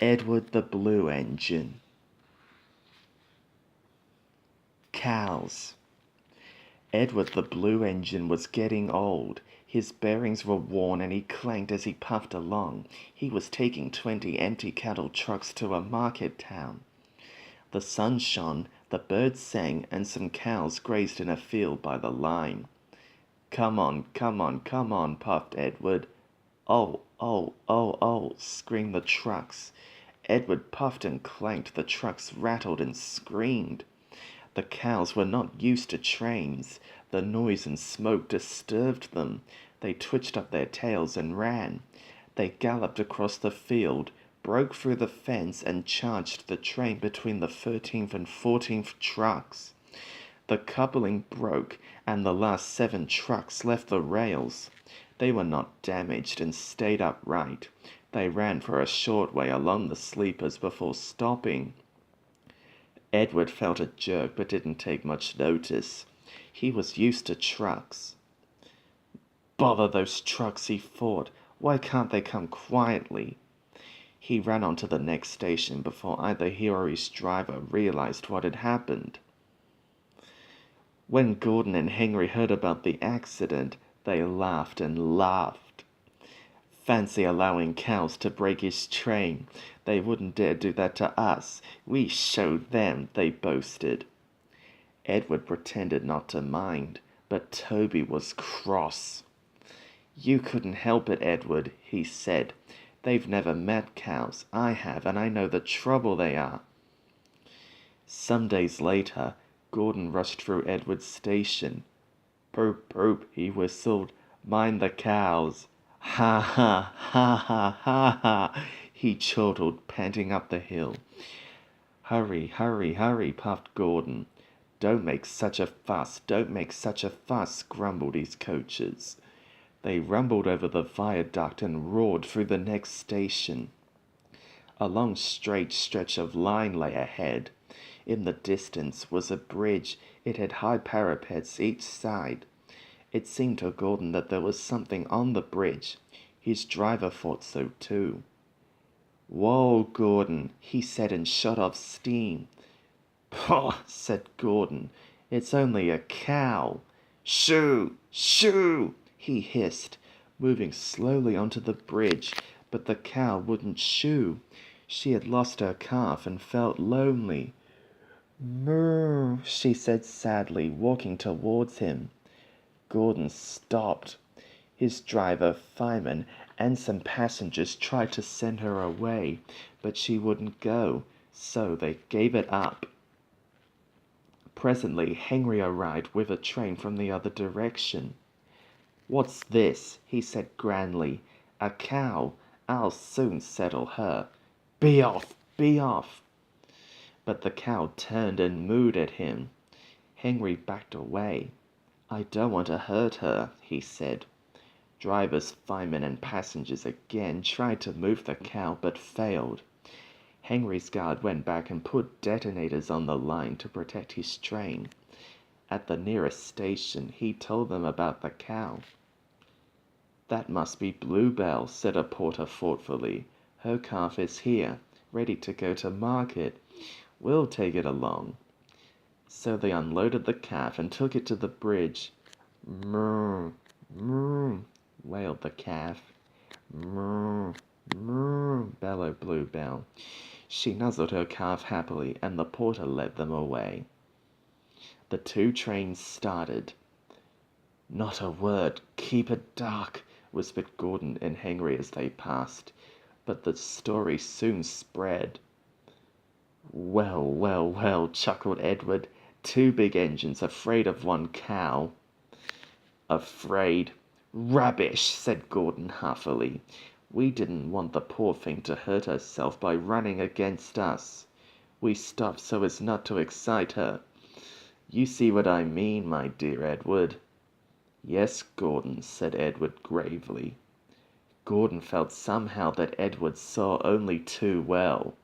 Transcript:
Edward the Blue Engine. Cows. Edward the Blue Engine was getting old. His bearings were worn and he clanked as he puffed along. He was taking 20 empty cattle trucks to a market town. The sun shone, the birds sang, and some cows grazed in a field by the line. "Come on, come on, come on," puffed Edward. "Oh, oh, oh, oh," screamed the trucks. Edward puffed and clanked, the trucks rattled and screamed. The cows were not used to trains. The noise and smoke disturbed them. They twitched up their tails and ran. They galloped across the field, broke through the fence, and charged the train between the 13th and 14th trucks. The coupling broke, and the last 7 trucks left the rails. They were not damaged and stayed upright. They ran for a short way along the sleepers before stopping. Edward felt a jerk but didn't take much notice. He was used to trucks. "Bother those trucks," he thought. "Why can't they come quietly?" He ran on to the next station before either he or his driver realized what had happened. When Gordon and Henry heard about the accident, they laughed and laughed. "Fancy allowing cows to break his train. They wouldn't dare do that to us. We showed them," they boasted. Edward pretended not to mind, but Toby was cross. "You couldn't help it, Edward," he said. "They've never met cows. I have, and I know the trouble they are." Some days later, Gordon rushed through Edward's station. "Poop, poop," he whistled. "Mind the cows." "Ha ha, ha ha, ha ha," he chortled, panting up the hill. "Hurry, hurry, hurry," puffed Gordon. "Don't make such a fuss, don't make such a fuss," grumbled his coaches. They rumbled over the viaduct and roared through the next station. A long straight stretch of line lay ahead. In the distance was a bridge. It had high parapets each side. It seemed to Gordon that there was something on the bridge. His driver thought so too. "Whoa, Gordon," he said and shot off steam. "Pah," said Gordon, "it's only a cow." "Shoo! Shoo!" he hissed, moving slowly onto the bridge, but the cow wouldn't shoo. She had lost her calf and felt lonely. "Moo," she said sadly, walking towards him. Gordon stopped. His driver, Fireman, and some passengers tried to send her away, but she wouldn't go, so they gave it up. Presently, Henry arrived with a train from the other direction. "What's this?" he said grandly. "A cow. I'll soon settle her." "Be off! Be off!" But the cow turned and mooed at him. Henry backed away. "I don't want to hurt her," he said. Drivers, firemen, and passengers again tried to move the cow, but failed. Henry's guard went back and put detonators on the line to protect his train. At the nearest station, he told them about the cow. "That must be Bluebell," said a porter thoughtfully. "Her calf is here, ready to go to market. We'll take it along." So they unloaded the calf and took it to the bridge. "Moo, moo," wailed the calf. "Moo, moo," bellowed Bluebell. She nuzzled her calf happily, and the porter led them away. The 2 trains started. "Not a word. Keep it dark," whispered Gordon and Henry as they passed. But the story soon spread. "Well, well, well," chuckled Edward. "2 big engines afraid of 1 cow." "Afraid? Rubbish," said Gordon huffily. "We didn't want the poor thing to hurt herself by running against us. We stopped so as not to excite her. You see what I mean, my dear Edward." "Yes, Gordon," said Edward gravely. Gordon felt somehow that Edward saw only too well.